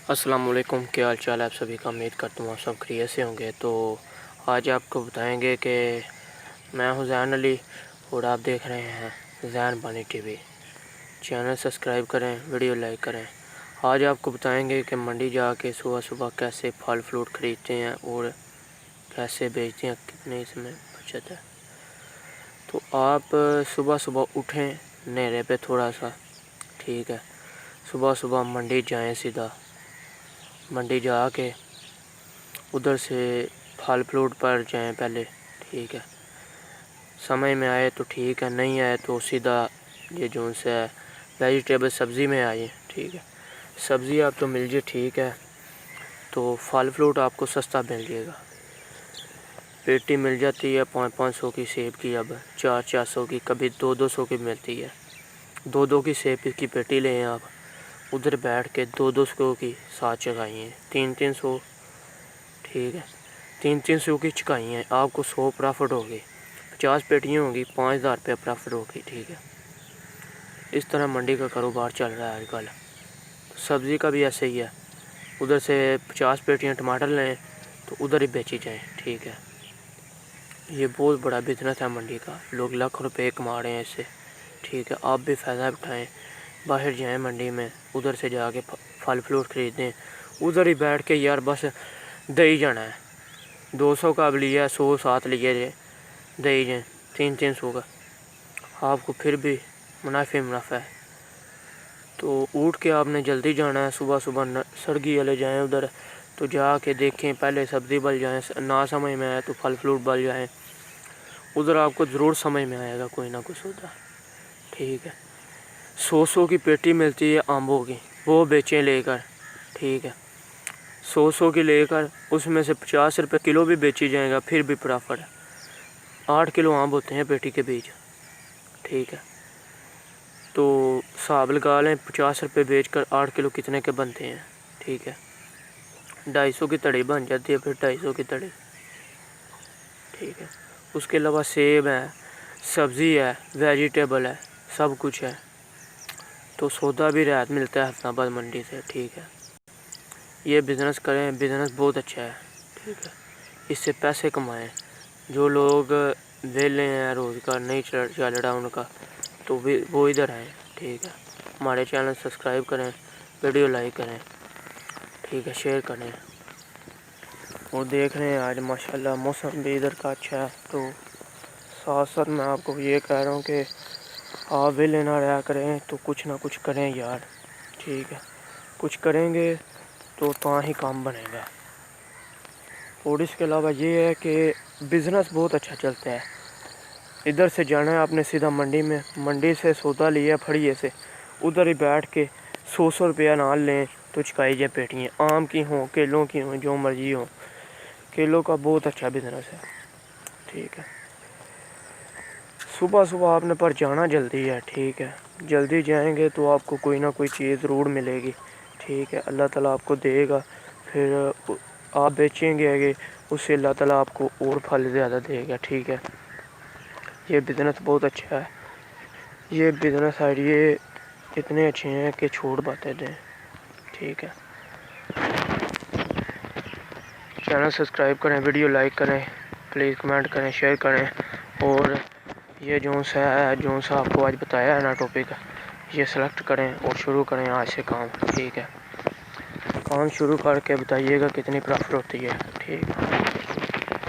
السلام علیکم، کیا حال چال ہے آپ سبھی کا؟ امید کرتا ہوں آپ سب خیریت سے ہوں گے۔ تو آج آپ کو بتائیں گے کہ میں ہوں زین علی اور آپ دیکھ رہے ہیں زین بانی ٹی وی۔ چینل سبسکرائب کریں، ویڈیو لائک کریں۔ آج آپ کو بتائیں گے کہ منڈی جا کے صبح صبح کیسے پھل فروٹ خریدتے ہیں اور کیسے بیچتے ہیں، کتنے اس میں بچت ہے۔ تو آپ صبح صبح اٹھیں نیرے پہ تھوڑا سا، ٹھیک ہے، صبح صبح منڈی جائیں، سیدھا منڈی جا کے ادھر سے پھل فروٹ پر جائیں پہلے، ٹھیک ہے، سمجھ میں آئے تو ٹھیک ہے، نہیں آئے تو سیدھا یہ جو سے ویجیٹیبل سبزی میں آئیے، ٹھیک ہے، سبزی آپ تو مل جائے، ٹھیک ہے، تو پھل فروٹ آپ کو سستا مل جائے گا۔ پیٹی مل جاتی ہے 500 کی سیب کی، اب 400 کی، کبھی 200 کی ملتی ہے۔ 2 کی سیب کی پیٹی لیں آپ، ادھر بیٹھ کے 200 کی ساتھ چکائیے، 300، ٹھیک ہے، 300 کی چکائیے، آپ کو 100 پرافٹ ہوگی، 50 پیٹیاں ہوگی، 5000 روپے پرافٹ ہوگی، ٹھیک ہے۔ اس طرح منڈی کا کاروبار چل رہا ہے آج کل۔ سبزی کا بھی ایسے ہی ہے، ادھر سے 50 پیٹیاں ٹماٹر لیں تو ادھر ہی بیچی جائیں، ٹھیک ہے۔ یہ بہت بڑا بزنس ہے منڈی کا، لوگ لاکھ روپے کما رہے ہیں اس سے، ٹھیک ہے۔ آپ بھی فائدہ اٹھائیں، باہر جائیں منڈی میں، ادھر سے جا کے پھل فروٹ خریدیں، ادھر ہی بیٹھ کے یار بس دہی جانا ہے، 200 کا اب لیا، 100 ساتھ لیا جائے، دہی جائیں 300 کا، آپ کو پھر بھی منافع ہے۔ تو اٹھ کے آپ نے جلدی جانا ہے، صبح صبح سرگی والے جائیں ادھر، تو جا کے دیکھیں، پہلے سبزی بل جائیں، نہ سمجھ میں آئے تو پھل فروٹ بل جائیں، ادھر آپ کو ضرور سمجھ میں آئے گا کوئی نہ کوئی سودا، ٹھیک ہے۔ 100 کی پیٹی ملتی ہے آمبوں کی، وہ بیچیں لے کر، ٹھیک ہے، 100 کی لے کر اس میں سے 50 روپے کلو بھی بیچی جائے گا، پھر بھی پرافٹ ہے۔ 8 کلو آم ہوتے ہیں پیٹی کے بیچ، ٹھیک ہے، تو حساب لگا لیں، 50 روپے بیچ کر 8 کلو کتنے کے بنتے ہیں، ٹھیک ہے، 250 کی تڑی بن جاتی ہے، پھر 250 کی تڑی، ٹھیک ہے۔ اس کے علاوہ سیب ہے، سبزی ہے، ویجیٹیبل ہے، سب کچھ ہے، تو سودا بھی رعایت ملتا ہے حسن آباد منڈی سے، ٹھیک ہے۔ یہ بزنس کریں، بزنس بہت اچھا ہے، ٹھیک ہے، اس سے پیسے کمائیں۔ جو لوگ ویلے ہیں، روزگار نہیں چل رہا ان کا، تو وہ ادھر آئیں، ٹھیک ہے، ہمارے چینل سبسکرائب کریں، ویڈیو لائک کریں، ٹھیک ہے، شیئر کریں۔ وہ دیکھ رہے ہیں آج ماشاءاللہ موسم بھی ادھر کا اچھا ہے، تو ساتھ ساتھ میں آپ کو یہ کہہ رہا ہوں کہ آپ ویلے نہ رہا کریں، تو کچھ نہ کچھ کریں یار، ٹھیک ہے، کچھ کریں گے تو ہی کام بنے گا۔ اور اس کے علاوہ یہ ہے کہ بزنس بہت اچھا چلتا ہے۔ ادھر سے جانا ہے آپ نے سیدھا منڈی میں، منڈی سے سودا لیا پھڑیے سے، ادھر ہی بیٹھ کے 100 روپیہ نال لیں تو چکائی جائے پیٹیاں، آم کی ہوں، کیلوں کی ہوں، جو مرضی ہوں۔ کیلوں کا بہت اچھا بزنس ہے، ٹھیک ہے۔ صبح صبح آپ نے پر جانا جلدی ہے، ٹھیک ہے، جلدی جائیں گے تو آپ کو کوئی نہ کوئی چیز ضرور ملے گی، ٹھیک ہے، اللہ تعالیٰ آپ کو دے گا، پھر آپ بیچیں گے اس سے اللہ تعالیٰ آپ کو اور پھل زیادہ دے گا، ٹھیک ہے۔ یہ بزنس بہت اچھا ہے، یہ بزنس آئیڈیے اتنے اچھے ہیں کہ چھوڑ باتیں دیں، ٹھیک ہے۔ چینل سبسکرائب کریں، ویڈیو لائک کریں، پلیز کمنٹ کریں، شیئر کریں، اور یہ جو سا آپ کو آج بتایا ہے نا ٹاپک، یہ سلیکٹ کریں اور شروع کریں آج سے کام، ٹھیک ہے۔ کام شروع کر کے بتائیے گا کتنی پرافٹ ہوتی ہے، ٹھیک ہے۔